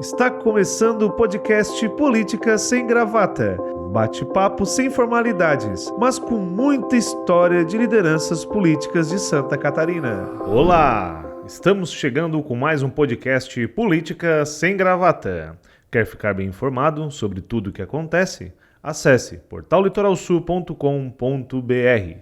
Está começando o podcast Política Sem Gravata. Bate-papo sem formalidades, mas com muita história de lideranças políticas de Santa Catarina. Olá! Estamos chegando com mais um podcast Política Sem Gravata. Quer ficar bem informado sobre tudo o que acontece? Acesse portallitoralsul.com.br.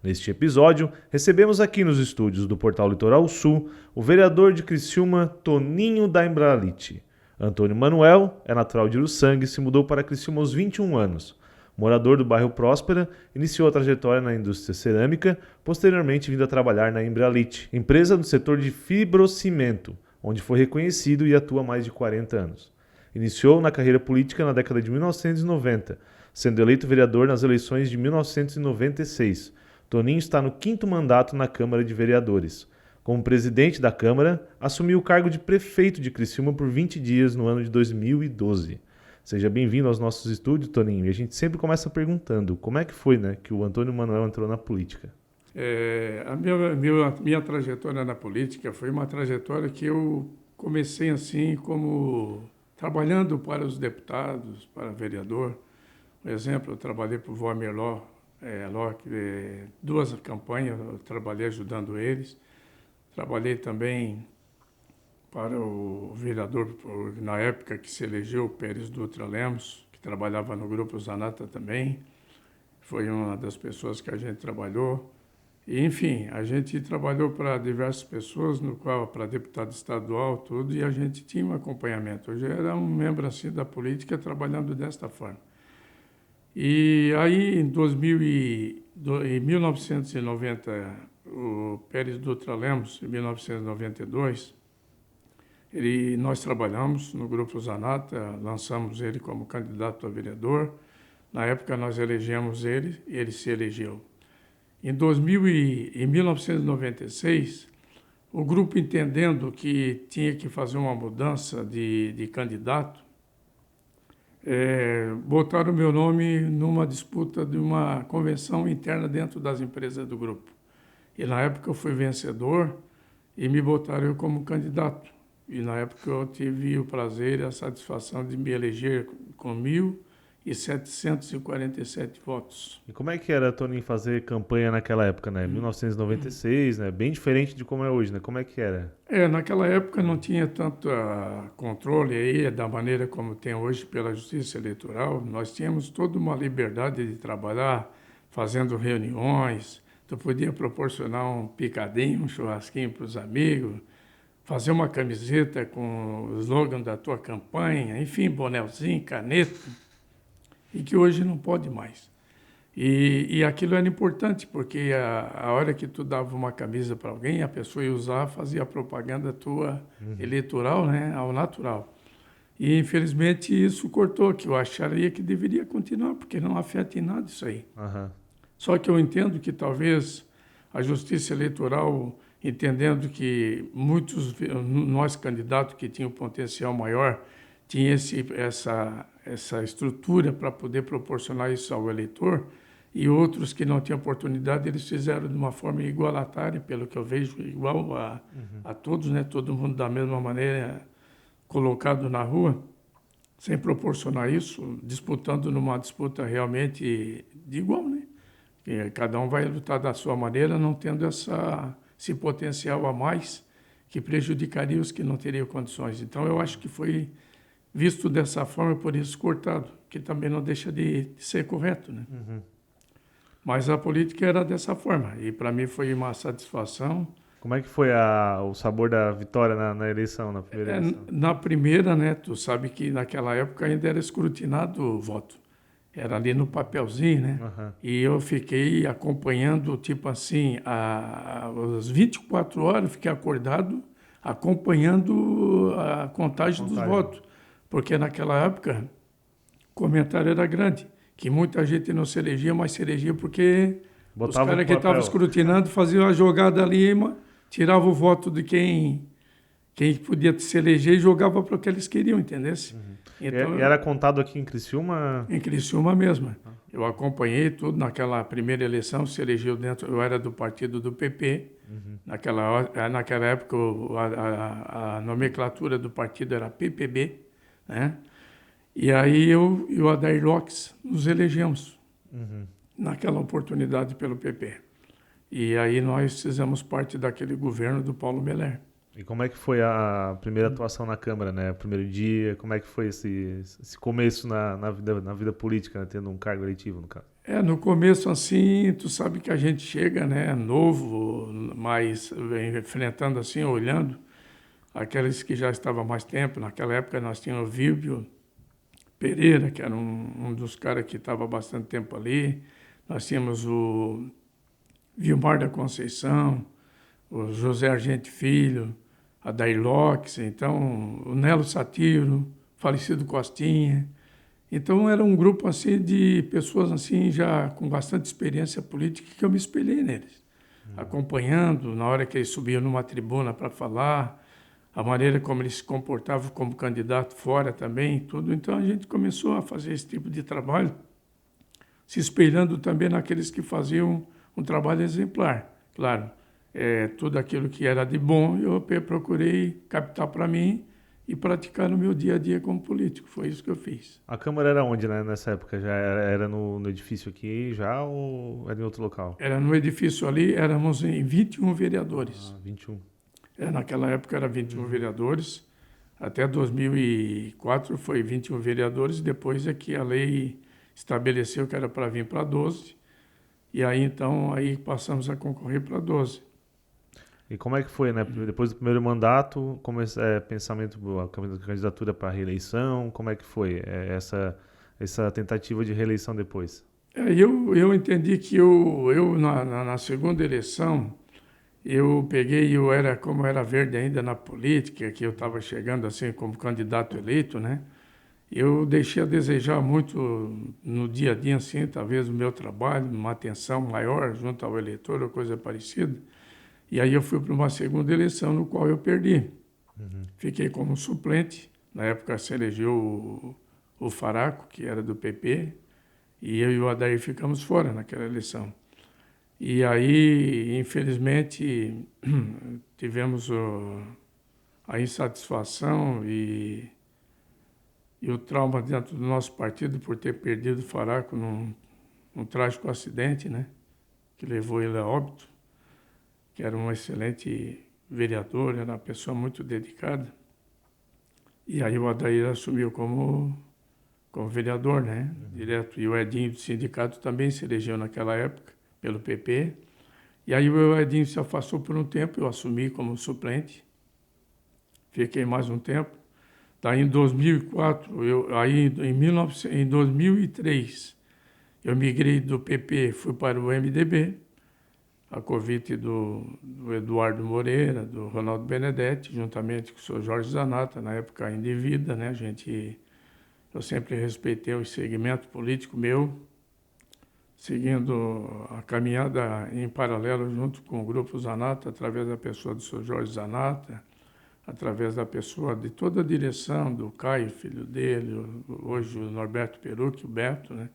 Neste episódio, recebemos aqui nos estúdios do Portal Litoral Sul o vereador de Criciúma, Toninho da Embralite. Antônio Manuel é natural de Uruçanga e se mudou para Criciúma aos 21 anos. Morador do bairro Próspera, iniciou a trajetória na indústria cerâmica, posteriormente vindo a trabalhar na Embralite, empresa do setor de fibrocimento, onde foi reconhecido e atua há mais de 40 anos. Iniciou na carreira política na década de 1990, sendo eleito vereador nas eleições de 1996. Toninho está no 5º mandato na Câmara de Vereadores. Como presidente da Câmara, assumiu o cargo de prefeito de Criciúma por 20 dias no ano de 2012. Seja bem-vindo aos nossos estúdios, Toninho. E a gente sempre começa perguntando como é que foi, que o Antônio Manuel entrou na política. A minha trajetória na política foi uma trajetória que eu comecei assim como trabalhando para os deputados, para vereador. Por exemplo, eu trabalhei para o Vlamir Ló, duas campanhas, eu trabalhei ajudando eles. Trabalhei também para o vereador, na época que se elegeu, Pérez Dutra Lemos, que trabalhava no Grupo Zanata também. Foi uma das pessoas que a gente trabalhou. E, enfim, a gente trabalhou para diversas pessoas, no qual para deputado estadual, tudo, e a gente tinha um acompanhamento. Eu já era um membro assim da política trabalhando desta forma. E aí, em 1990, o Pérez Dutra Lemos, em 1992, nós trabalhamos no Grupo Zanata, lançamos ele como candidato a vereador. Na época, nós elegemos ele e ele se elegeu. Em 1996, o grupo, entendendo que tinha que fazer uma mudança de candidato, botaram o meu nome numa disputa de uma convenção interna dentro das empresas do grupo. E na época eu fui vencedor e me botaram eu como candidato. E na época eu tive o prazer e a satisfação de me eleger com 1.747 votos. E como é que era, Toninho, fazer campanha naquela época, 1996, bem diferente de como é hoje, Como é que era? Naquela época não tinha tanto controle aí da maneira como tem hoje pela Justiça Eleitoral. Nós tínhamos toda uma liberdade de trabalhar, fazendo reuniões. Tu podia proporcionar um picadinho, um churrasquinho para os amigos, fazer uma camiseta com o slogan da tua campanha, enfim, bonelzinho, caneta, e que hoje não pode mais. E aquilo era importante, porque a hora que tu dava uma camisa para alguém, a pessoa ia usar, fazia a propaganda tua eleitoral, ao natural. E, infelizmente, isso cortou, que eu acharia que deveria continuar, porque não afeta em nada isso aí. Uhum. Só que eu entendo que talvez a Justiça Eleitoral, entendendo que muitos, nós candidatos que tinham potencial maior, tinham essa estrutura para poder proporcionar isso ao eleitor, e outros que não tinham oportunidade, eles fizeram de uma forma igualitária, pelo que eu vejo, igual a todos, todo mundo da mesma maneira colocado na rua, sem proporcionar isso, disputando numa disputa realmente de igual, que cada um vai lutar da sua maneira, não tendo esse potencial a mais que prejudicaria os que não teriam condições. Então, eu acho que foi visto dessa forma, por isso cortado, que também não deixa de ser correto. Mas a política era dessa forma, e para mim foi uma satisfação. Como é que foi o sabor da vitória na eleição, na primeira eleição? Na primeira, tu sabe que naquela época ainda era escrutinado o voto. Era ali no papelzinho, Uhum. E eu fiquei acompanhando, tipo assim, às 24 horas, eu fiquei acordado, acompanhando a contagem dos votos. Porque naquela época, o comentário era grande, que muita gente não se elegia, mas se elegia porque botava os caras que estavam escrutinando faziam a jogada ali, tiravam o voto de quem podia se eleger e jogava para o que eles queriam, entendesse? Então, e era contado aqui em Criciúma? Em Criciúma mesmo. Eu acompanhei tudo. Naquela primeira eleição, se elegeu dentro... Eu era do partido do PP. Naquela época, a nomenclatura do partido era PPB. né? E aí eu e o Adair Lopes nos elegemos naquela oportunidade pelo PP. E aí nós fizemos parte daquele governo do Paulo Meller. E como é que foi a primeira atuação na Câmara, né? O primeiro dia, como é que foi esse começo na vida política, né? Tendo um cargo eletivo, no caso? No começo, assim, tu sabe que a gente chega, né, novo, mas enfrentando assim, olhando aqueles que já estavam há mais tempo. Naquela época nós tínhamos o Vílvio Pereira, que era um dos caras que estava há bastante tempo ali. Nós tínhamos o Vilmar da Conceição, o José Argente Filho, a Dailox, então o Nelo Satiro, falecido Costinha. Então era um grupo assim de pessoas assim já com bastante experiência política que eu me espelhei neles, acompanhando na hora que eles subiam numa tribuna para falar, a maneira como eles se comportavam como candidato fora também, tudo. Então a gente começou a fazer esse tipo de trabalho, se espelhando também naqueles que faziam um trabalho exemplar. Claro, tudo aquilo que era de bom eu procurei captar para mim e praticar no meu dia a dia como político. Foi isso que eu fiz. A Câmara era onde, né, nessa época? Já era no edifício aqui já ou era em outro local? Era no edifício ali, éramos em 21 vereadores. 21. Naquela época era 21 vereadores. Até 2004 foi 21 vereadores. Depois é que a lei estabeleceu que era para vir para 12. E aí, então, aí passamos a concorrer para 12. E como é que foi, né? Depois do primeiro mandato, pensamento, a candidatura para a reeleição, como é que foi essa tentativa de reeleição depois? Eu entendi que eu na segunda eleição, eu peguei, como era verde ainda na política, que eu estava chegando assim como candidato eleito, né? Eu deixei a desejar muito no dia a dia, assim, talvez o meu trabalho, uma atenção maior junto ao eleitor ou coisa parecida. E aí eu fui para uma segunda eleição, no qual eu perdi. Fiquei como suplente. Na época se elegeu o Faraco, que era do PP, e eu e o Adair ficamos fora naquela eleição. E aí, infelizmente, tivemos a insatisfação e o trauma dentro do nosso partido por ter perdido o Faraco num trágico acidente, né, que levou ele a óbito, que era um excelente vereador, era uma pessoa muito dedicada. E aí o Adair assumiu como vereador, né, direto. E o Edinho do sindicato também se elegeu naquela época, pelo PP. E aí o Edinho se afastou por um tempo, eu assumi como suplente. Fiquei mais um tempo. Daí em 2004, em 2003, eu migrei do PP, fui para o MDB, a convite do Eduardo Moreira, do Ronaldo Benedetti, juntamente com o senhor Jorge Zanata, na época ainda em vida, né? Eu sempre respeitei o segmento político meu, seguindo a caminhada em paralelo junto com o Grupo Zanata, através da pessoa do senhor Jorge Zanata, através da pessoa de toda a direção, do Caio, filho dele, hoje o Norberto Perucci, o Beto, né?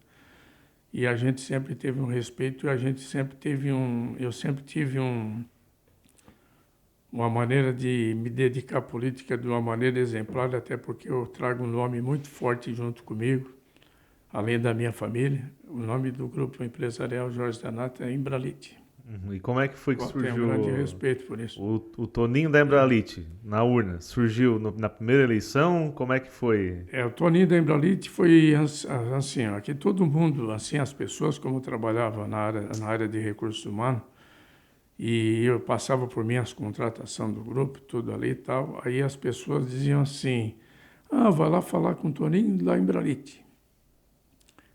E a gente sempre teve um respeito, e a gente sempre teve eu sempre tive uma maneira de me dedicar à política de uma maneira exemplar, até porque eu trago um nome muito forte junto comigo, além da minha família. O nome do grupo empresarial Jorge Zanata é Embralite. E como é que foi que surgiu tenho um grande respeito por isso. o Toninho da Embralite na urna? Surgiu na primeira eleição? Como é que foi? O Toninho da Embralite foi assim, aqui todo mundo, assim, as pessoas como trabalhavam na área de recursos humanos, e eu passava por mim as contratação do grupo, tudo ali e tal, aí as pessoas diziam assim, vai lá falar com o Toninho da Embralite.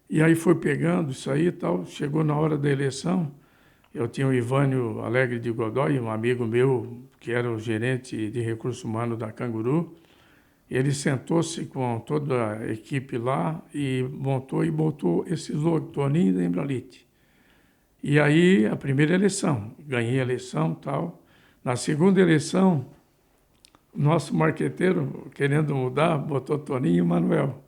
E aí foi pegando isso aí e tal, chegou na hora da eleição. Eu tinha o Ivânio Alegre de Godoy, um amigo meu, que era o gerente de recursos humanos da Canguru. Ele sentou-se com toda a equipe lá e botou esse logo, Toninho da Embralite. E aí, a primeira eleição, ganhei a eleição e tal. Na segunda eleição, o nosso marqueteiro, querendo mudar, botou Toninho e Manuel.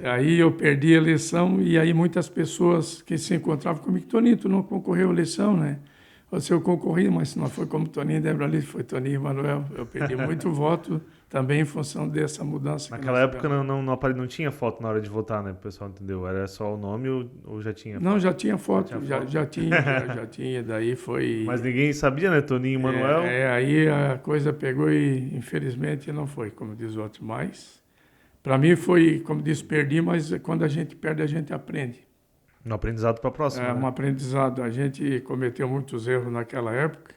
Aí eu perdi a eleição e aí muitas pessoas que se encontravam comigo, Toninho, tu não concorreu à eleição, né? Eu concorri, mas não foi como Toninho da Embralite, foi Toninho e Manuel. Eu perdi muito voto também em função dessa mudança. Naquela época não tinha foto na hora de votar, né? O pessoal entendeu? Era só o nome ou já tinha foto? Não, já tinha foto, já tinha. tinha, daí foi... Mas ninguém sabia, né? Toninho e Manuel? Aí a coisa pegou e infelizmente não foi, como diz o outro, mas para mim foi, como diz, perdi, mas quando a gente perde, a gente aprende. Um aprendizado para a próxima, É né? um aprendizado, a gente cometeu muitos erros naquela época,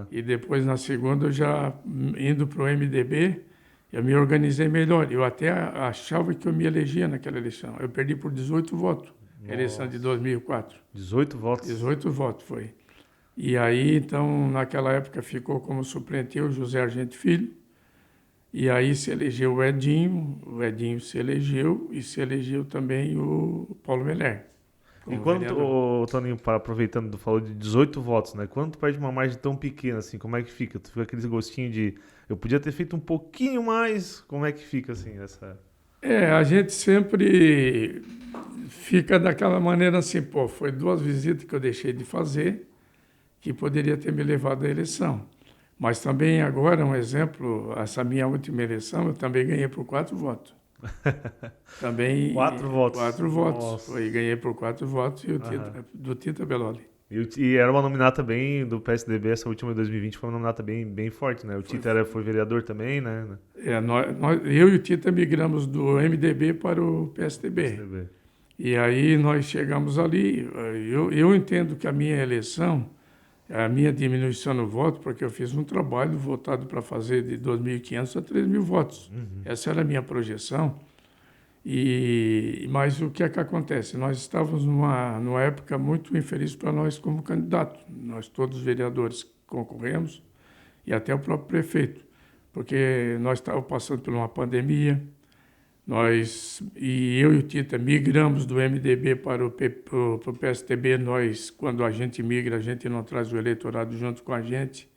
e depois na segunda, eu já indo para o MDB, eu me organizei melhor. Eu até achava que eu me elegia naquela eleição. Eu perdi por 18 votos, a eleição de 2004. 18 votos? 18 votos foi. E aí, então, naquela época, ficou como suplente o José Argente Filho, e aí se elegeu o Edinho se elegeu, e se elegeu também o Paulo Meller. E quando, Toninho, aproveitando, tu falou de 18 votos, né? Quando tu perde uma margem tão pequena, assim, como é que fica? Tu fica aquele gostinho de, eu podia ter feito um pouquinho mais, como é que fica, assim, essa... A gente sempre fica daquela maneira assim, pô, foi 2 visitas que eu deixei de fazer, que poderia ter me levado à eleição. Mas também agora, um exemplo, essa minha última eleição, eu também ganhei por 4 votos. Também 4 votos? 4 votos. Nossa. Foi, ganhei por 4 votos e do Tita Belloli. E era uma nominata bem do PSDB, essa última de 2020 foi uma nominata bem forte, né? O Tita foi vereador também, né? Eu e o Tita migramos do MDB para o PSDB. E aí nós chegamos ali, eu entendo que a minha eleição, a minha diminuição no voto, porque eu fiz um trabalho votado para fazer de 2.500 a 3.000 votos. Essa era a minha projeção. Mas o que é que acontece? Nós estávamos numa época muito infeliz para nós como candidato. Nós todos os vereadores concorremos e até o próprio prefeito, porque nós estávamos passando por uma pandemia. Eu e o Tita migramos do MDB para o PSDB. Quando a gente migra, a gente não traz o eleitorado junto com a gente.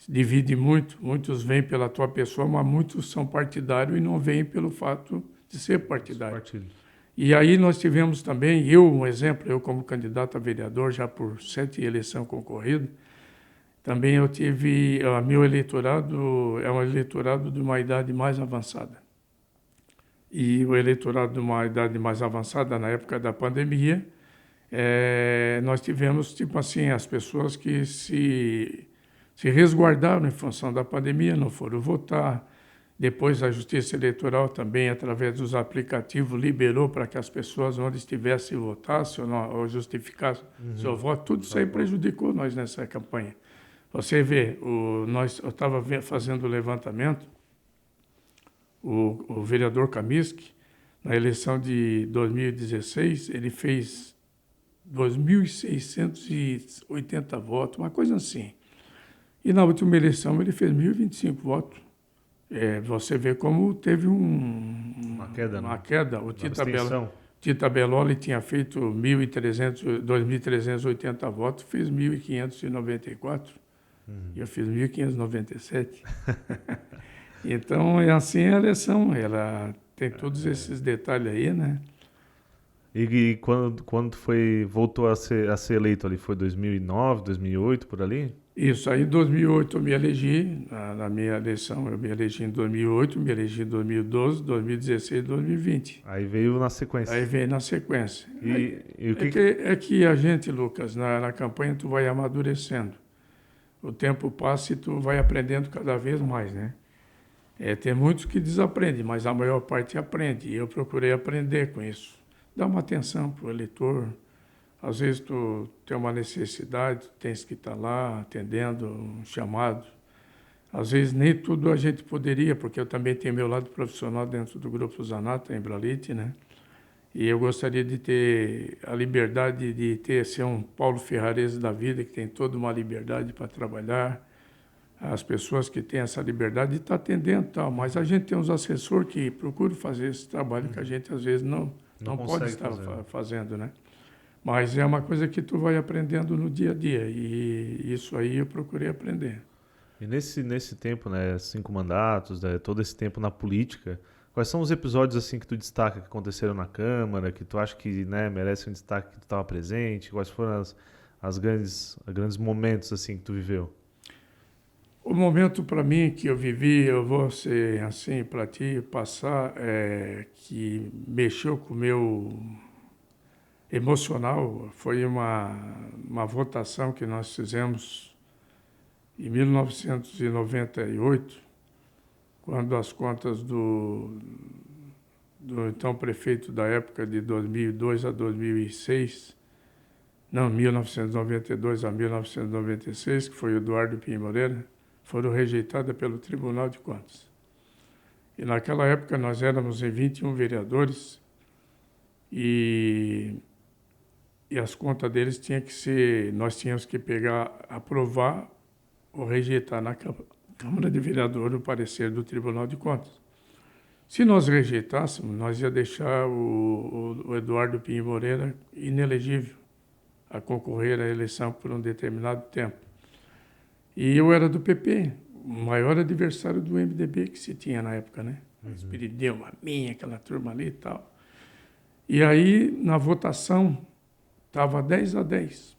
Divide muito, muitos vêm pela tua pessoa, mas muitos são partidários e não vêm pelo fato de ser partidário. E aí nós tivemos também, um exemplo, eu como candidato a vereador, já por 7 eleições concorridas, também eu tive, meu eleitorado é um eleitorado de uma idade mais avançada. E o eleitorado de uma idade mais avançada, na época da pandemia, nós tivemos, tipo assim, as pessoas que se resguardaram em função da pandemia, não foram votar. Depois a Justiça Eleitoral também, através dos aplicativos, liberou para que as pessoas onde estivessem votassem ou justificassem seu voto. Tudo isso aí prejudicou nós nessa campanha. Você vê, eu estava fazendo o levantamento, o vereador Kaminsky, na eleição de 2016, ele fez 2.680 votos, uma coisa assim. E na última eleição ele fez 1.025 votos. Você vê como teve uma queda. O Tita Belloli tinha feito 2.380 votos, fez 1.594. E eu fiz 1.597. Então, é assim a eleição. Ela tem todos esses detalhes aí, né? E quando voltou a ser eleito ali? Foi 2009, 2008, por ali? Isso, aí em 2008 eu me elegi, na minha eleição eu me elegi em 2008, me elegi em 2012, 2016 e 2020. Aí veio na sequência. Aí veio na sequência. É que a gente, Lucas, na campanha tu vai amadurecendo. O tempo passa e tu vai aprendendo cada vez mais, né? Tem muitos que desaprendem, mas a maior parte aprende. E eu procurei aprender com isso. Dá uma atenção para o eleitor. Às vezes tu tem uma necessidade, tu tens que estar lá atendendo um chamado. Às vezes nem tudo a gente poderia, porque eu também tenho meu lado profissional dentro do Grupo Zanata, em Embralite, né? E eu gostaria de ter a liberdade de ser um Paulo Ferrarese da vida, que tem toda uma liberdade para trabalhar. As pessoas que têm essa liberdade de estar atendendo e tal. Mas a gente tem uns assessores que procuram fazer esse trabalho que a gente às vezes não pode estar fazendo, né? Mas é uma coisa que tu vai aprendendo no dia a dia, e isso aí eu procurei aprender. E nesse tempo, né, 5 mandatos, né, todo esse tempo na política, quais são os episódios assim que tu destaca que aconteceram na Câmara, que tu acha que, né, merece um destaque, que tu estava presente? Quais foram os grandes momentos assim que tu viveu? O momento para mim que eu vivi, eu vou ser assim para ti passar, que mexeu com o meu emocional, foi uma votação que nós fizemos em 1998, quando as contas do então prefeito da época de 2002 a 2006, não, 1992 a 1996, que foi o Eduardo Pinho Moreira, foram rejeitadas pelo Tribunal de Contas. E naquela época nós éramos em 21 vereadores e as contas deles tinham que ser, nós tínhamos que pegar, aprovar ou rejeitar na Câmara de Vereadores o parecer do Tribunal de Contas. Se nós rejeitássemos, nós ia deixar o Eduardo Pinho Moreira inelegível a concorrer à eleição por um determinado tempo. E eu era do PP, o maior adversário do MDB que se tinha na época, né? Espirideu, a minha, aquela turma ali e tal. E aí, na votação, estava 10-10.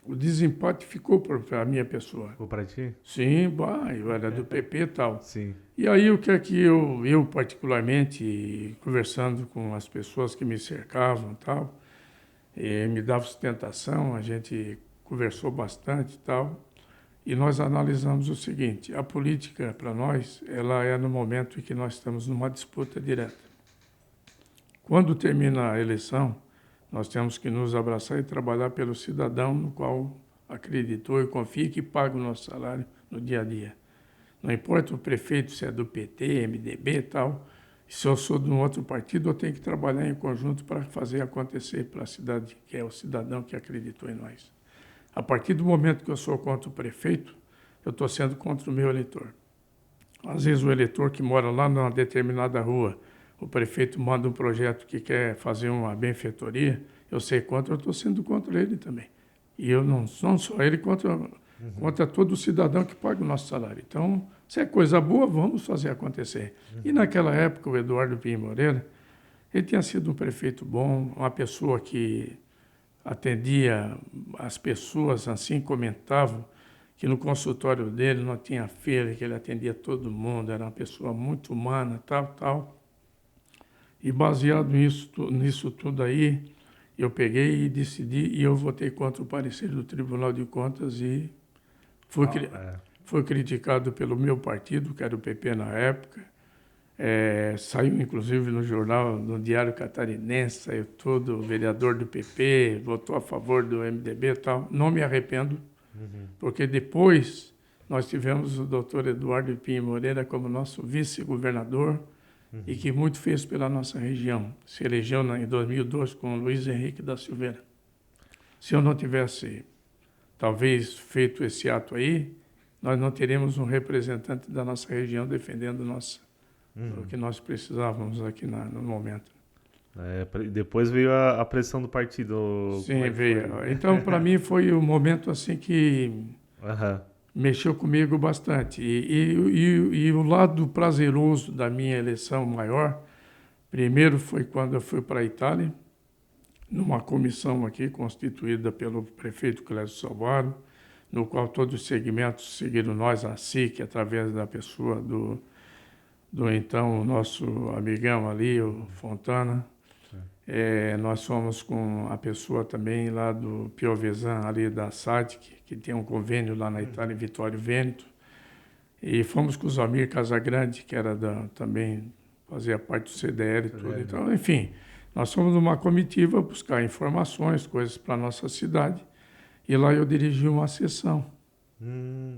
O desempate ficou para a minha pessoa. Ficou para ti? Sim, eu era do PP e tal. Sim. E aí, o que é que eu particularmente, conversando com as pessoas que me cercavam e tal, me dava sustentação, a gente conversou bastante e tal, e nós analisamos o seguinte: a política, para nós, ela é no momento em que nós estamos numa disputa direta. Quando termina a eleição, nós temos que nos abraçar e trabalhar pelo cidadão no qual acreditou e confia, que paga o nosso salário no dia a dia. Não importa o prefeito se é do PT, MDB e tal, se eu sou de um outro partido, eu tenho que trabalhar em conjunto para fazer acontecer para a cidade, que é o cidadão que acreditou em nós. A partir do momento que eu sou contra o prefeito, eu estou sendo contra o meu eleitor. Às vezes o eleitor que mora lá numa determinada rua, o prefeito manda um projeto que quer fazer uma benfeitoria, eu sei contra, eu estou sendo contra ele também. E eu não só ele, contra todo cidadão que paga o nosso salário. Então, se é coisa boa, vamos fazer acontecer. E naquela época, o Eduardo Pinho Moreira, ele tinha sido um prefeito bom, uma pessoa que atendia as pessoas, assim comentavam que no consultório dele não tinha feira, que ele atendia todo mundo, era uma pessoa muito humana, tal. E baseado nisso tudo aí, eu peguei e decidi, e eu votei contra o parecer do Tribunal de Contas e foi criticado pelo meu partido, que era o PP na época. Saiu inclusive no jornal, no Diário Catarinense, saiu todo, o vereador do PP votou a favor do MDB e tal. Não me arrependo, porque depois nós tivemos o doutor Eduardo Pinho Moreira como nosso vice-governador, e que muito fez pela nossa região. Se elegeu em 2002 com o Luiz Henrique da Silveira. Se eu não tivesse, talvez, feito esse ato aí, nós não teríamos um representante da nossa região defendendo o que nós precisávamos aqui no momento. Depois veio a pressão do partido. Sim, veio. Então, para mim, foi um momento assim que mexeu comigo bastante. E o lado prazeroso da minha eleição maior, primeiro foi quando eu fui para a Itália, numa comissão aqui constituída pelo prefeito Clésio Salvaro, no qual todos os segmentos seguiram nós, a SIC, através da pessoa do então nosso amigão ali, o Fontana. Nós fomos com a pessoa também lá do Piovesan, ali da SADIC, que tem um convênio lá na Itália, em Vitório Vêneto. E fomos com o Zamir Casagrande, que era também fazia parte do CDL e tudo. Então, enfim, nós fomos numa comitiva buscar informações, coisas para a nossa cidade. E lá eu dirigi uma sessão,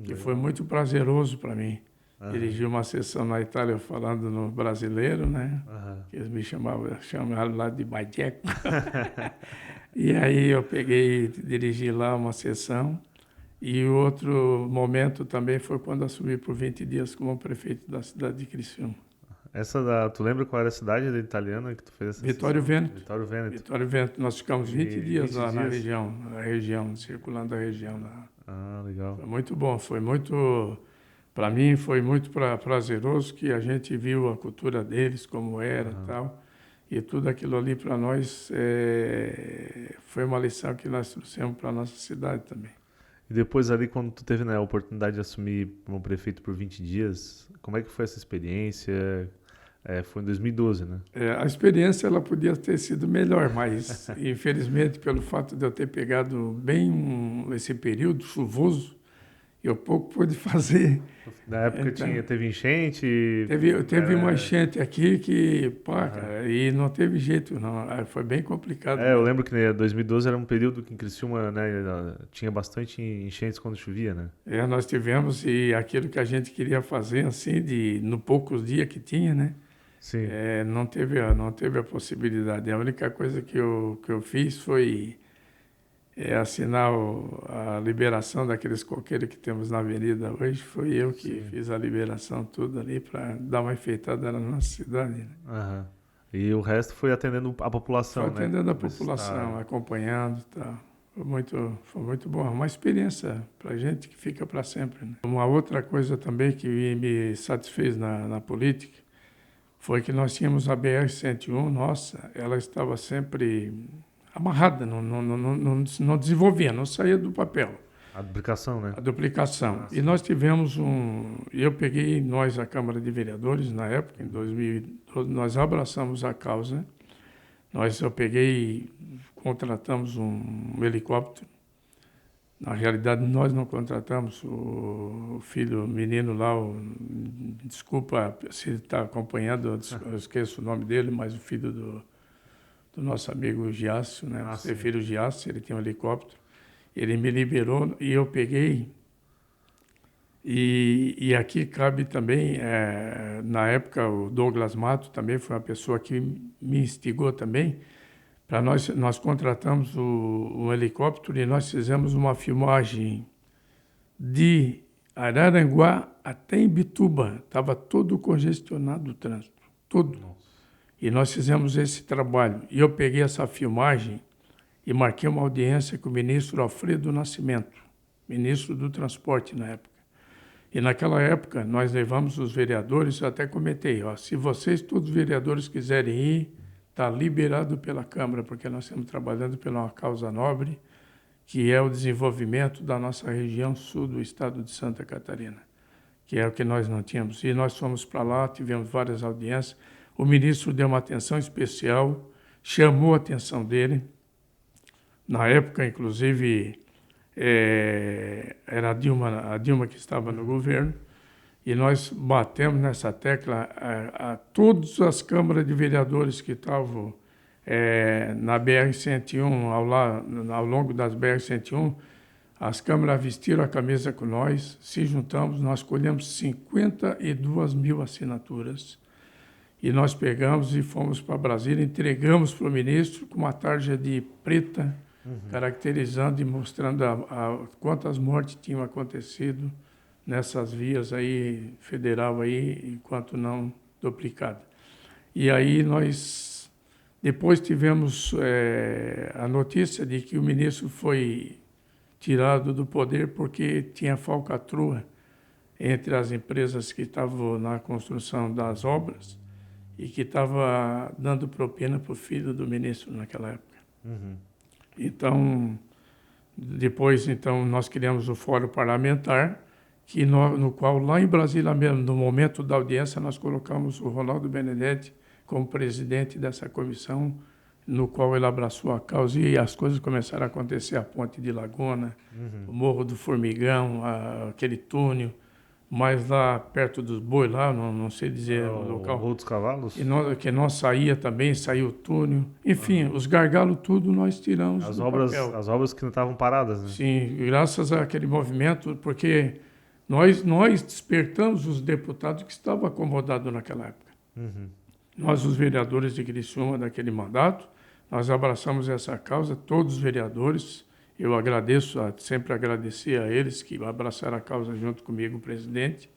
que foi muito prazeroso para mim. Dirigi uma sessão na Itália falando no brasileiro, né? Que eles me chamaram lá de Bajeco. E aí eu peguei e dirigi lá uma sessão. E o outro momento também foi quando assumi por 20 dias como prefeito da cidade de Criciúma. Tu lembra qual era a cidade italiana que tu fez essa Vitório Vêneto. Vitório Vêneto. Vitório Vêneto. Nós ficamos 20 dias lá na região, circulando a região lá. Legal. Foi muito bom, foi muito... Para mim foi muito prazeroso, que a gente viu a cultura deles, como era e tal. E tudo aquilo ali para nós foi uma lição que nós trouxemos para a nossa cidade também. E depois ali, quando tu teve, né, a oportunidade de assumir como prefeito por 20 dias, como é que foi essa experiência? Foi em 2012, né? A experiência ela podia ter sido melhor, mas infelizmente pelo fato de eu ter pegado bem esse período chuvoso, eu pouco pude fazer. Na época Então, teve enchente. teve uma enchente aqui que, pá, Aham. cara, e não teve jeito, não. Foi bem complicado Eu mesmo. lembro que, né, 2012 era um período que em Criciúma, né, tinha bastante enchentes quando chovia, né? Nós tivemos e aquilo que a gente queria fazer, assim, no poucos dias que tinha, né? Sim. Não teve a possibilidade. A única coisa que eu fiz foi assinar a liberação daqueles coqueiros que temos na avenida hoje. Foi eu que Sim. fiz a liberação tudo ali para dar uma enfeitada na nossa cidade, né? Aham. E o resto foi atendendo a Foi população, né? atendendo a Necessitada. população, acompanhando, tá. Foi muito bom. Uma experiência para a gente que fica para sempre, né? Uma outra coisa também que me satisfez na política foi que nós tínhamos a BR-101, nossa, ela estava sempre amarrada, não desenvolvia, não saía do papel, A duplicação, né? a duplicação. Ah, E sim. nós tivemos eu peguei, nós, a Câmara de Vereadores, na época, em 2012, nós abraçamos a causa, eu peguei, contratamos um helicóptero. Na realidade, nós não contratamos o filho, o menino lá, desculpa se está acompanhando, eu esqueço o nome dele, mas o filho do nosso amigo Giácio, né? Ah, O sim. filho Giácio, ele tinha um helicóptero. Ele me liberou e eu peguei. E aqui cabe também, na época, o Douglas Mato também foi uma pessoa que me instigou também. Para nós contratamos o helicóptero e nós fizemos uma filmagem de Araranguá até Imbituba. Estava todo congestionado o trânsito, todo. Nossa. E nós fizemos esse trabalho. E eu peguei essa filmagem e marquei uma audiência com o ministro Alfredo Nascimento, ministro do Transporte na época. E naquela época nós levamos os vereadores, eu até comentei, se vocês, todos os vereadores, quiserem ir, está liberado pela Câmara, porque nós estamos trabalhando pela uma causa nobre, que é o desenvolvimento da nossa região sul do estado de Santa Catarina, que é o que nós não tínhamos. E nós fomos para lá, tivemos várias audiências, o ministro deu uma atenção especial, chamou a atenção dele. Na época, inclusive, era a Dilma que estava no governo, e nós batemos nessa tecla a todas as câmaras de vereadores que estavam na BR-101, ao longo das BR-101, as câmaras vestiram a camisa com nós, se juntamos, nós colhemos 52 mil assinaturas. E nós pegamos e fomos para Brasília, entregamos para o ministro com uma tarja de preta, caracterizando e mostrando quantas mortes tinham acontecido nessas vias aí, federal aí, enquanto não duplicada. E aí nós, depois tivemos a notícia de que o ministro foi tirado do poder porque tinha falcatrua entre as empresas que estavam na construção das obras e que estava dando propina para o filho do ministro naquela época. Uhum. Então, depois nós criamos o Fórum Parlamentar, no qual, lá em Brasília mesmo, no momento da audiência, nós colocamos o Ronaldo Benedetti como presidente dessa comissão, no qual ele abraçou a causa e as coisas começaram a acontecer, a Ponte de Laguna, o Morro do Formigão, aquele túnel, mas lá perto dos Boi, lá, não sei dizer o O local, Rua dos Cavalos? que nós saía também, saiu o túnel. Enfim, os gargalos tudo nós tiramos As do obras, papel. as obras que não estavam paradas, né? Sim, graças àquele movimento, porque nós despertamos os deputados que estavam acomodados naquela época. Uhum. Nós, os vereadores de Criciúma, daquele mandato, nós abraçamos essa causa, todos os vereadores. Eu sempre agradeci a eles que abraçaram a causa junto comigo, o presidente,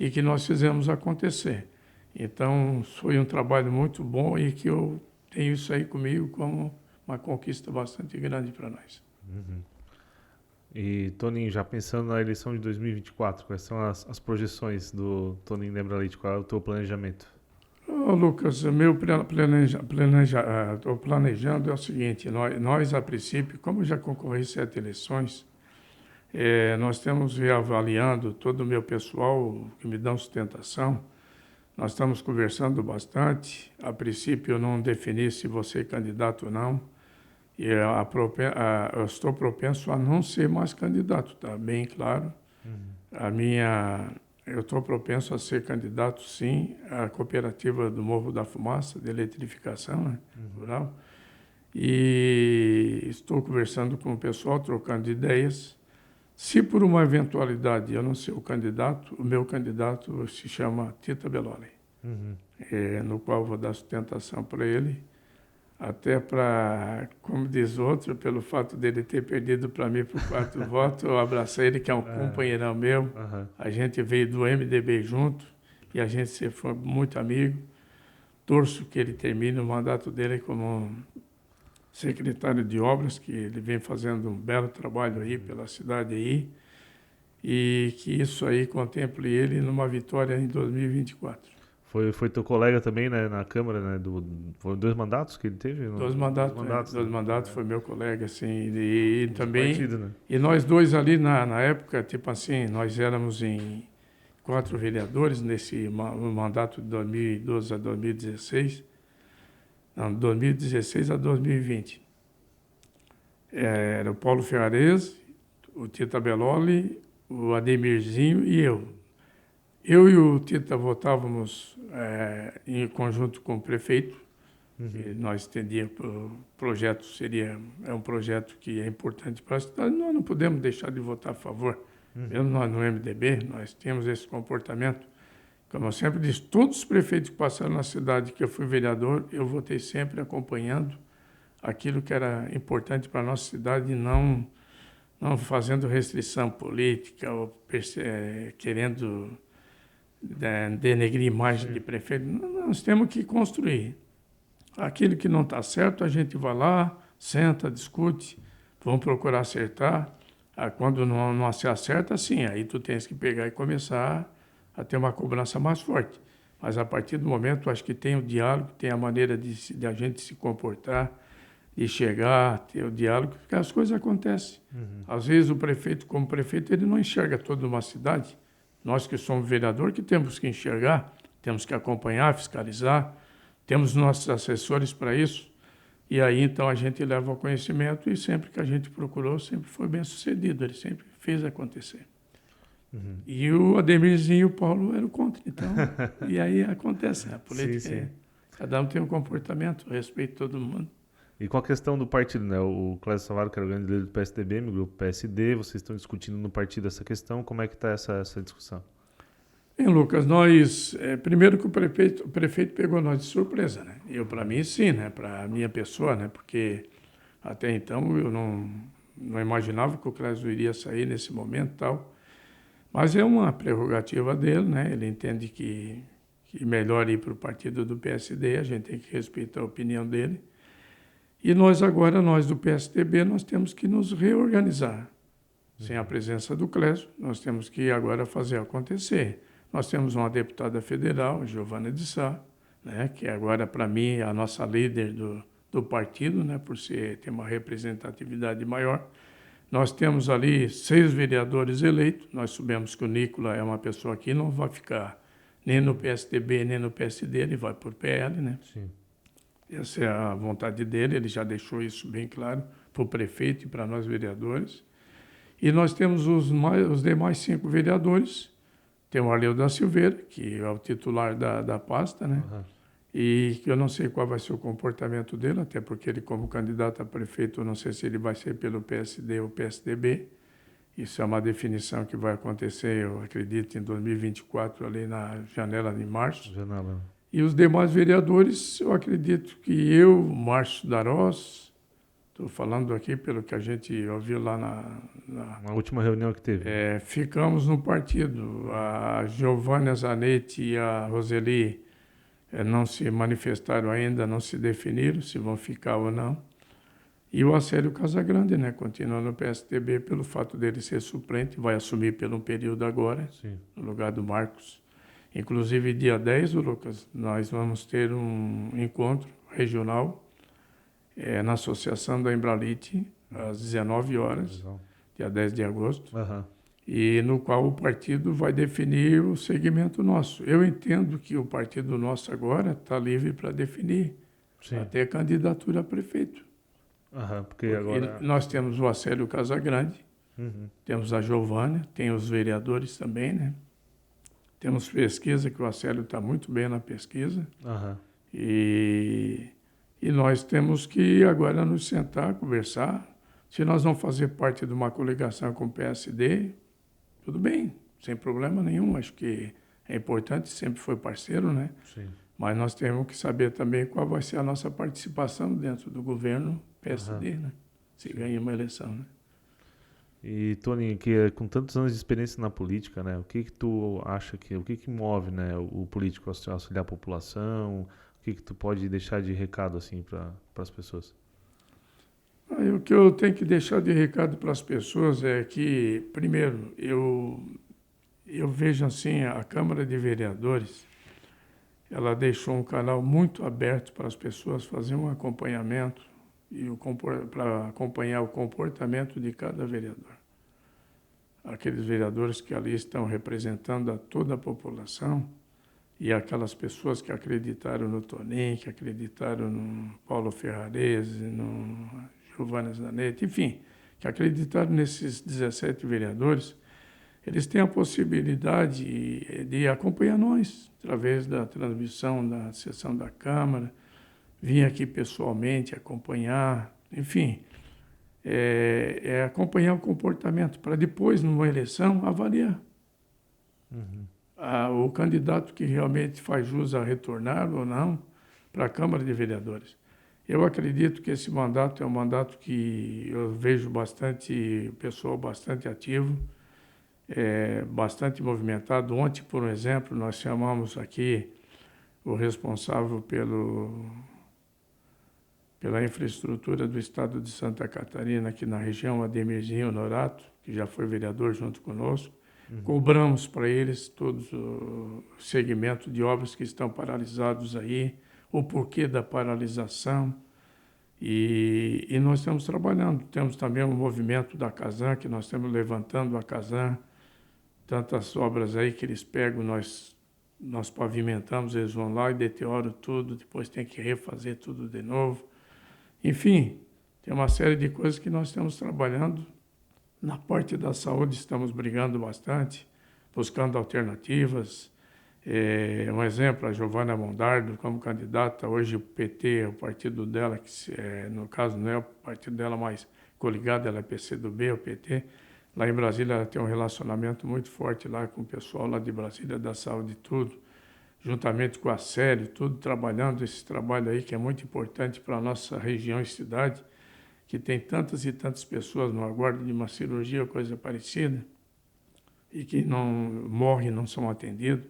e que nós fizemos acontecer. Então, foi um trabalho muito bom e que eu tenho isso aí comigo como uma conquista bastante grande para nós. Uhum. E, Toninho, já pensando na eleição de 2024, quais são as projeções do Toninho Lembra Leite? Qual é o teu planejamento? Lucas, o meu estou planejando é o seguinte, nós, a princípio, como já concorri 7 eleições, Nós estamos reavaliando todo o meu pessoal que me dá sustentação. Nós estamos conversando bastante. A princípio, eu não defini se vou ser candidato ou não. E eu estou propenso a não ser mais candidato, está bem claro. Eu estou propenso a ser candidato, sim, à cooperativa do Morro da Fumaça, de eletrificação, né, rural. E estou conversando com o pessoal, trocando ideias. Se por uma eventualidade eu não ser o candidato, o meu candidato se chama Tita Belloli, no qual vou dar sustentação para ele, até para, como diz outro, pelo fato dele ter perdido para mim por 4 votos, eu abracei ele, que é um companheirão meu. A gente veio do MDB junto e a gente se foi muito amigo. Torço que ele termine o mandato dele como secretário de obras, que ele vem fazendo um belo trabalho aí pela cidade aí, e que isso aí contemple ele numa vitória em 2024. Foi teu colega também, né, na Câmara, né? Foram 2 mandatos que ele teve? Dois mandatos, né? dois mandatos, foi meu colega, assim, e também... Partido, né? E nós dois ali, na época, tipo assim, nós éramos em 4 vereadores nesse mandato de 2012 a 2016, não, 2016 a 2020. Era o Paulo Ferrarese, o Tita Belloli, o Ademirzinho e eu. Eu e o Tita votávamos em conjunto com o prefeito. E nós entendíamos que o projeto é um projeto que é importante para a cidade. Nós não podemos deixar de votar a favor. Mesmo nós no MDB, nós temos esse comportamento. Como eu sempre disse, todos os prefeitos que passaram na cidade que eu fui vereador, eu votei sempre acompanhando aquilo que era importante para a nossa cidade e não fazendo restrição política ou querendo denegrir a imagem de prefeito. Nós temos que construir. Aquilo que não está certo, a gente vai lá, senta, discute, vamos procurar acertar. Quando não se acerta, sim, aí tu tens que pegar e começar a ter uma cobrança mais forte. Mas a partir do momento, acho que tem o diálogo, tem a maneira de a gente se comportar, de chegar, ter o diálogo, porque as coisas acontecem. Às vezes o prefeito, como prefeito, ele não enxerga toda uma cidade. Nós que somos vereador, que temos que enxergar, temos que acompanhar, fiscalizar, temos nossos assessores para isso. E aí, então, a gente leva ao conhecimento e sempre que a gente procurou, sempre foi bem sucedido, ele sempre fez acontecer. E o Ademirzinho e o Paulo eram contra, então, e aí acontece, né? A política, Sim. Cada um tem um comportamento, respeito todo mundo. E com a questão do partido, né? O Clésio Savaro, que era o grande líder do PSDB, migrou para o PSD, vocês estão discutindo no partido essa questão, como é que está essa discussão? Bem, Lucas, nós, primeiro que o prefeito pegou nós de surpresa, né? Eu, para mim, sim, né? Para a minha pessoa, né? Porque até então eu não imaginava que o Clésio iria sair nesse momento e tal. Mas é uma prerrogativa dele, né? Ele entende que melhor ir para o partido do PSD, a gente tem que respeitar a opinião dele. E nós agora, nós do PSDB, nós temos que nos reorganizar. Sem a presença do Clésio, nós temos que agora fazer acontecer. Nós temos uma deputada federal, Giovana de Sá, né, que agora, para mim, é a nossa líder do partido, né, por ter uma representatividade maior. Nós temos ali 6 vereadores eleitos. Nós soubemos que o Nicola é uma pessoa que não vai ficar nem no PSDB, nem no PSD, ele vai por PL, né? Sim. Essa é a vontade dele, ele já deixou isso bem claro para o prefeito e para nós vereadores. E nós temos os demais 5 vereadores. Tem o Arleu da Silveira, que é o titular da pasta, né? E que eu não sei qual vai ser o comportamento dele, até porque ele, como candidato a prefeito, eu não sei se ele vai ser pelo PSD ou PSDB. Isso é uma definição que vai acontecer, eu acredito, em 2024, ali na janela de março. Janela. E os demais vereadores, eu acredito que eu, Márcio Darós, estou falando aqui pelo que a gente ouviu lá na última reunião que teve. Ficamos no partido. A Giovânia Zanetti e a Roseli não se manifestaram ainda, não se definiram se vão ficar ou não. E o Acélio Casagrande, né, continua no PSDB pelo fato dele ser suplente, vai assumir por um período agora, Sim. no lugar do Marcos. Inclusive, dia 10, Lucas, nós vamos ter um encontro regional na Associação da Embralite, às 19 horas, dia 10 de agosto, Aham. e no qual o partido vai definir o segmento nosso. Eu entendo que o partido nosso agora está livre para definir Sim. até candidatura a prefeito. Aham, porque Porque agora. nós temos o Acélio Casagrande, Uhum. temos a Giovânia, tem os vereadores também, né? Temos pesquisa, que o Acélio está muito bem na pesquisa. Aham. E, e nós temos que agora nos sentar, conversar. Se nós vamos fazer parte de uma coligação com o PSD, tudo bem, sem problema nenhum. Acho que é importante, sempre foi parceiro, né? Sim. Mas nós temos que saber também qual vai ser a nossa participação dentro do governo PSD, né? Se ganha uma eleição, né? E Tony, com tantos anos de experiência na política, né, o que que tu acha o que que move, né, o político a auxiliar a população? O que que tu pode deixar de recado assim para as pessoas? Aí, o que eu tenho que deixar de recado para as pessoas é que, primeiro, eu vejo assim, a Câmara de Vereadores, ela deixou um canal muito aberto para as pessoas fazerem um acompanhamento e para acompanhar o comportamento de cada vereador. Aqueles vereadores que ali estão representando a toda a população e aquelas pessoas que acreditaram no Toninho, que acreditaram no Paulo Ferrarese, no Giovanni Zanetti, enfim, que acreditaram nesses 17 vereadores, eles têm a possibilidade de acompanhar nós, através da transmissão da sessão da Câmara, vir aqui pessoalmente acompanhar, enfim, acompanhar o comportamento, para depois, numa eleição, avaliar o candidato que realmente faz jus a retornar ou não para a Câmara de Vereadores. Eu acredito que esse mandato é um mandato que eu vejo bastante, pessoal bastante ativo, bastante movimentado. Ontem, por exemplo, nós chamamos aqui o responsável pela infraestrutura do estado de Santa Catarina, aqui na região, Ademirzinho Honorato, que já foi vereador junto conosco. Cobramos para eles todos o segmento de obras que estão paralisados aí, o porquê da paralisação. E nós estamos trabalhando. Temos também um movimento da Casan, que nós estamos levantando a Casan. Tantas obras aí que eles pegam, nós pavimentamos, eles vão lá e deterioram tudo, depois tem que refazer tudo de novo. Enfim, tem uma série de coisas que nós estamos trabalhando. Na parte da saúde estamos brigando bastante, buscando alternativas. Um exemplo, a Giovana Mondardo como candidata, hoje o PT, o partido dela, que no caso não é o partido dela, mas coligado, ela é PCdoB, o PT. Lá em Brasília ela tem um relacionamento muito forte lá com o pessoal lá de Brasília, da saúde e tudo, juntamente com a Célio, tudo trabalhando esse trabalho aí que é muito importante para a nossa região e cidade, que tem tantas e tantas pessoas no aguardo de uma cirurgia ou coisa parecida, e que não morrem, não são atendidos.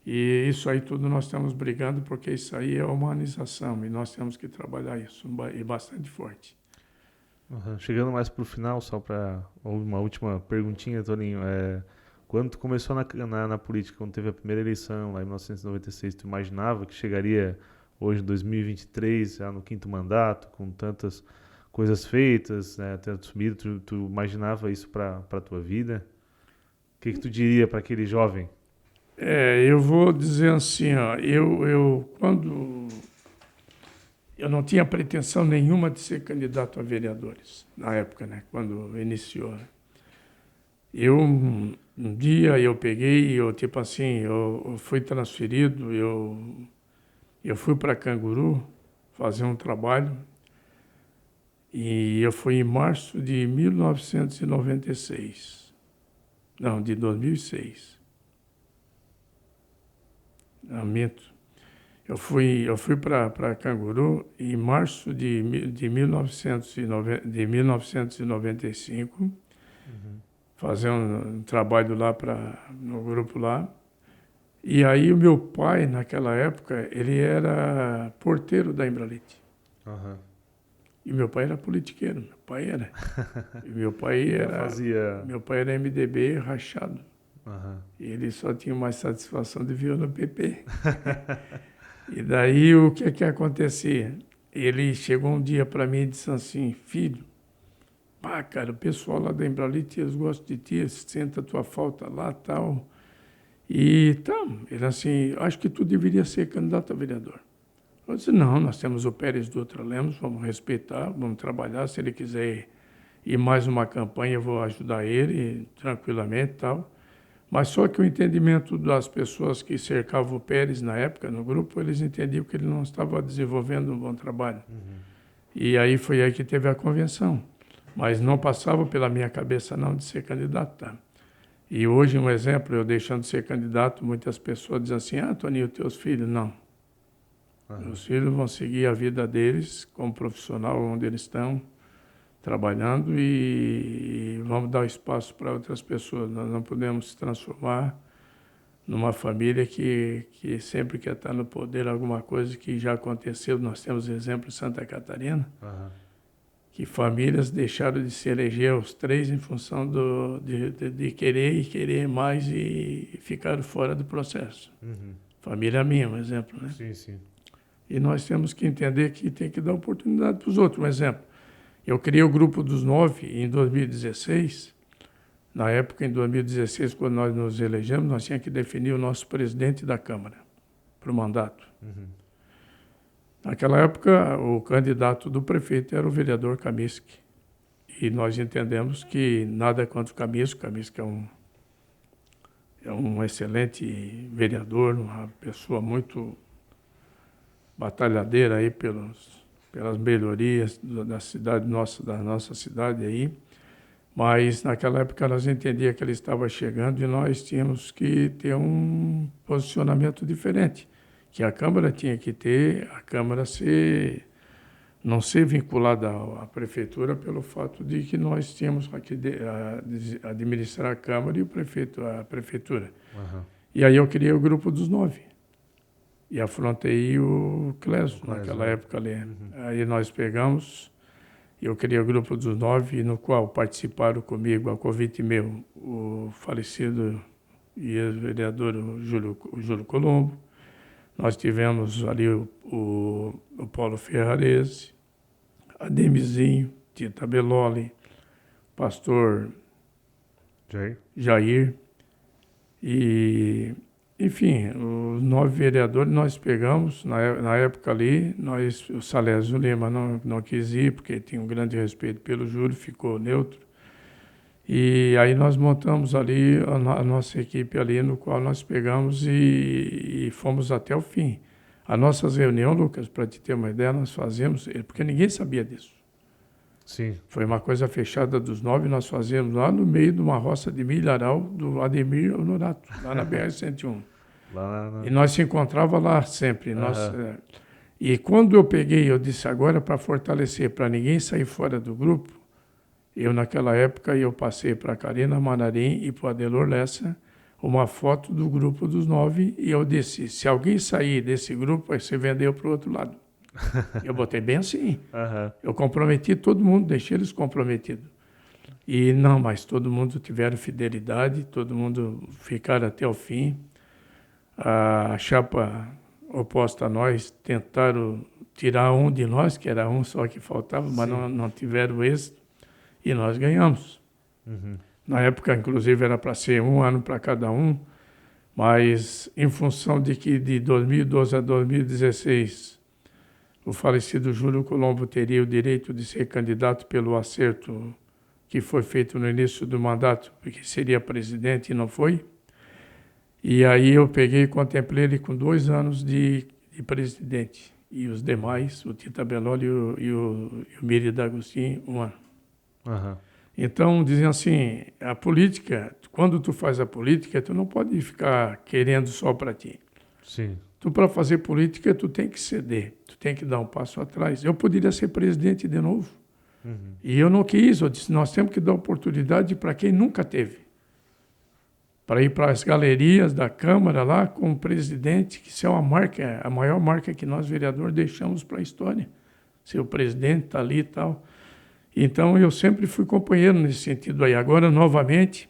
E isso aí tudo nós estamos brigando, porque isso aí é humanização, e nós temos que trabalhar isso, e bastante forte. Uhum. Chegando mais pro final, só para uma última perguntinha, Toninho. Quando tu começou na política, quando teve a primeira eleição, lá em 1996, tu imaginava que chegaria hoje, em 2023, já no quinto mandato, com tantas coisas feitas, né, tendo subido, tu imaginava isso para a tua vida? O que tu diria para aquele jovem? Eu vou dizer assim, ó, quando eu não tinha pretensão nenhuma de ser candidato a vereadores, na época, né, quando iniciou. Um dia eu peguei, tipo assim, eu fui transferido, eu fui para Canguru fazer um trabalho, e eu fui em março de 1996, não, de 2006. Não, minto. Eu fui para Canguru em março de 1995, fazer um trabalho lá no grupo lá. E aí o meu pai, naquela época, ele era porteiro da Embralite. Uhum. E meu pai era politiqueiro, meu pai era. E meu pai era MDB rachado. Uhum. E ele só tinha mais satisfação de ver no PP. E daí o que acontecia? Ele chegou um dia para mim e disse assim: filho, Pá, cara, o pessoal lá da Embralite, eles gostam de ti, senta a tua falta lá, tal. E tá, ele assim, acho que tu deveria ser candidato a vereador. Eu disse, não, nós temos o Pérez Dutra Lemos, vamos respeitar, vamos trabalhar, se ele quiser ir mais uma campanha, eu vou ajudar ele tranquilamente e tal. Mas só que o entendimento das pessoas que cercavam o Pérez na época, no grupo, eles entendiam que ele não estava desenvolvendo um bom trabalho. E aí foi aí que teve a convenção. Mas não passava pela minha cabeça não de ser candidato, tá? E hoje, um exemplo, eu deixando de ser candidato, muitas pessoas dizem assim, ah, Toninho, teus filhos, não. Meus filhos vão seguir a vida deles como profissional onde eles estão, trabalhando e vamos dar espaço para outras pessoas. Nós não podemos se transformar numa família que sempre quer estar no poder, alguma coisa que já aconteceu. Nós temos exemplo em Santa Catarina, que famílias deixaram de se eleger os três em função de querer e querer mais e ficaram fora do processo. Família minha, um exemplo, né? Sim, sim. E nós temos que entender que tem que dar oportunidade para os outros. Um exemplo, eu criei o Grupo dos 9 em 2016. Na época, em 2016, quando nós nos elegemos, nós tínhamos que definir o nosso presidente da Câmara para o mandato. Naquela época, o candidato do prefeito era o vereador Kaminsky. E nós entendemos que nada contra o Kaminsky. O Kaminsky é um excelente vereador, uma pessoa muito batalhadeira aí pelas melhorias da cidade nossa, da nossa cidade aí. Mas naquela época nós entendíamos que ele estava chegando e nós tínhamos que ter um posicionamento diferente, que a Câmara tinha que ter, a Câmara não ser vinculada à Prefeitura pelo fato de que nós tínhamos que administrar a Câmara e o prefeito, a Prefeitura. E aí eu criei o Grupo dos 9. E afrontei o Clésio naquela época ali. Aí nós pegamos, eu criei o Grupo dos 9, no qual participaram comigo, a convite meu, o falecido e ex-vereador Júlio Colombo. Nós tivemos ali o Paulo Ferrarese, Ademizinho, Tita Beloli, pastor Jair. E, enfim, os 9 vereadores nós pegamos, na época ali, o Salésio Lima não quis ir, porque tinha um grande respeito pelo Júlio, ficou neutro. E aí nós montamos ali a nossa equipe ali, no qual nós pegamos e fomos até o fim. A nossas reuniões, Lucas, para te ter uma ideia, nós fazíamos, porque ninguém sabia disso. Sim. Foi uma coisa fechada dos 9, nós fazíamos lá no meio de uma roça de milharal do Ademir Honorato, lá na BR-101. E nós se encontrava lá sempre. E quando eu peguei, eu disse, agora para fortalecer, para ninguém sair fora do grupo, eu naquela época eu passei para a Karina Manarim e para o Adelor Lessa uma foto do Grupo dos 9 e eu disse, se alguém sair desse grupo, aí você vendeu para o outro lado. Eu botei bem assim. Eu comprometi todo mundo, deixei eles comprometidos. E não, mas todo mundo tiveram fidelidade, todo mundo ficaram até o fim. A chapa oposta a nós tentaram tirar um de nós, que era um só que faltava, mas não tiveram êxito, e nós ganhamos. Na época, inclusive, era para ser 1 ano para cada um, mas em função de que de 2012 a 2016 o falecido Júlio Colombo teria o direito de ser candidato pelo acerto que foi feito no início do mandato, porque seria presidente e não foi. E aí eu peguei e contemplei ele com 2 anos de presidente. E os demais, o Tita Beloli e o Miri D'Agostinho, 1 ano. Então, dizem assim, a política, quando tu faz a política, tu não pode ficar querendo só para ti. Sim. Tu, para fazer política, tu tem que ceder, tu tem que dar um passo atrás. Eu poderia ser presidente de novo. E eu não quis, eu disse, nós temos que dar oportunidade para quem nunca teve. Para ir para as galerias da Câmara lá com o presidente, que isso é uma marca, a maior marca que nós, vereadores, deixamos para a história. Se o presidente está ali e tal. Então, eu sempre fui companheiro nesse sentido aí. Agora, novamente,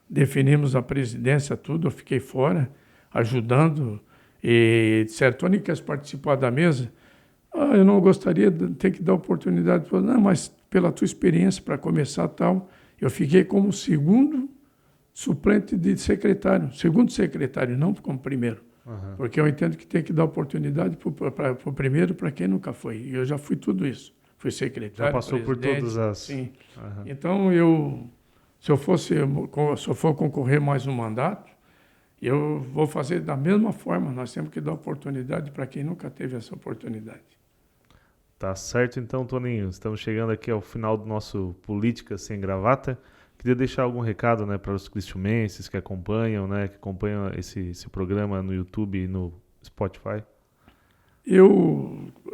definimos a presidência, tudo, eu fiquei fora, ajudando. E disseram, Tony, quer participar da mesa? Eu não gostaria de ter que dar oportunidade. Não, mas pela tua experiência, para começar tal. Eu fiquei como segundo suplente de secretário, segundo secretário, não como primeiro. Uhum. Porque eu entendo que tem que dar oportunidade para o primeiro, para quem nunca foi. E eu já fui tudo isso. Fui secretário, já passou por todas as... Sim. Uhum. Então, se eu for concorrer mais um mandato, eu vou fazer da mesma forma. Nós temos que dar oportunidade para quem nunca teve essa oportunidade. Tá certo então, Toninho. Estamos chegando aqui ao final do nosso Política Sem Gravata. Queria deixar algum recado, né, para os criciumenses que acompanham esse programa no YouTube e no Spotify.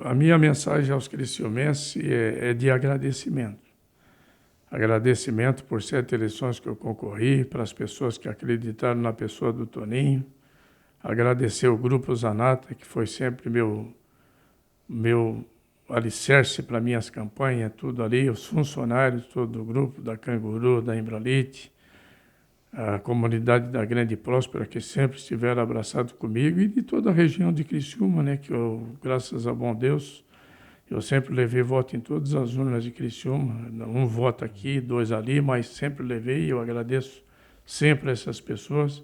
A minha mensagem aos criciumenses é de agradecimento. Agradecimento por 7 eleições que eu concorri, para as pessoas que acreditaram na pessoa do Toninho. Agradecer o Grupo Zanata, que foi sempre meu alicerce para minhas campanhas, tudo ali, os funcionários, todo o grupo da Canguru, da Imbralite, a comunidade da Grande Próspera, que sempre estiveram abraçados comigo, e de toda a região de Criciúma, né, que eu, graças a bom Deus, eu sempre levei voto em todas as urnas de Criciúma, um voto aqui, 2 ali, mas sempre levei, e eu agradeço sempre a essas pessoas,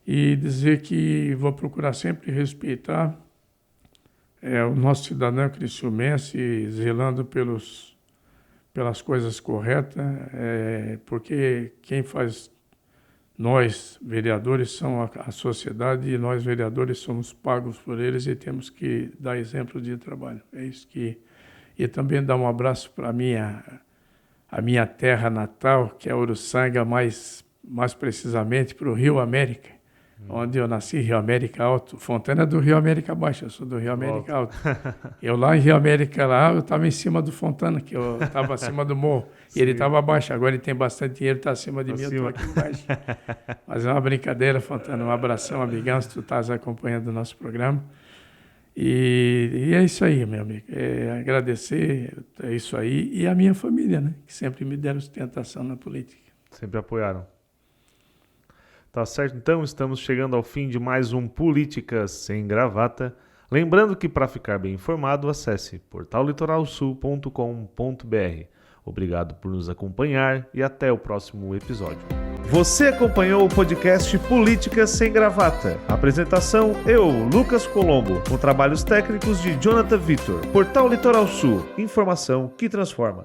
e dizer que vou procurar sempre respeitar o nosso cidadão criciumense, zelando pelas coisas corretas, porque quem faz, nós vereadores, são a sociedade, e nós vereadores somos pagos por eles e temos que dar exemplo de trabalho. É isso que... E também dar um abraço para a minha terra natal, que é Uruçanga, mais precisamente para o Rio América, onde eu nasci, Rio América Alto. Fontana é do Rio América Baixo, eu sou do Rio América Alto. Eu lá em Rio América, eu estava em cima do Fontana, que eu estava acima do morro, e ele estava abaixo. Agora ele tem bastante dinheiro, está acima de mim, eu estou aqui embaixo. Mas é uma brincadeira, Fontana, um abração, amigão, se tu estás acompanhando o nosso programa. E é isso aí, meu amigo, agradecer, é isso aí, e a minha família, né, que sempre me deram sustentação na política. Sempre apoiaram. Tá certo, então estamos chegando ao fim de mais um Política Sem Gravata. Lembrando que para ficar bem informado, acesse portallitoralsul.com.br. Obrigado por nos acompanhar e até o próximo episódio. Você acompanhou o podcast Política Sem Gravata. Apresentação, eu, Lucas Colombo, com trabalhos técnicos de Jonathan Vitor. Portal Litoral Sul, informação que transforma.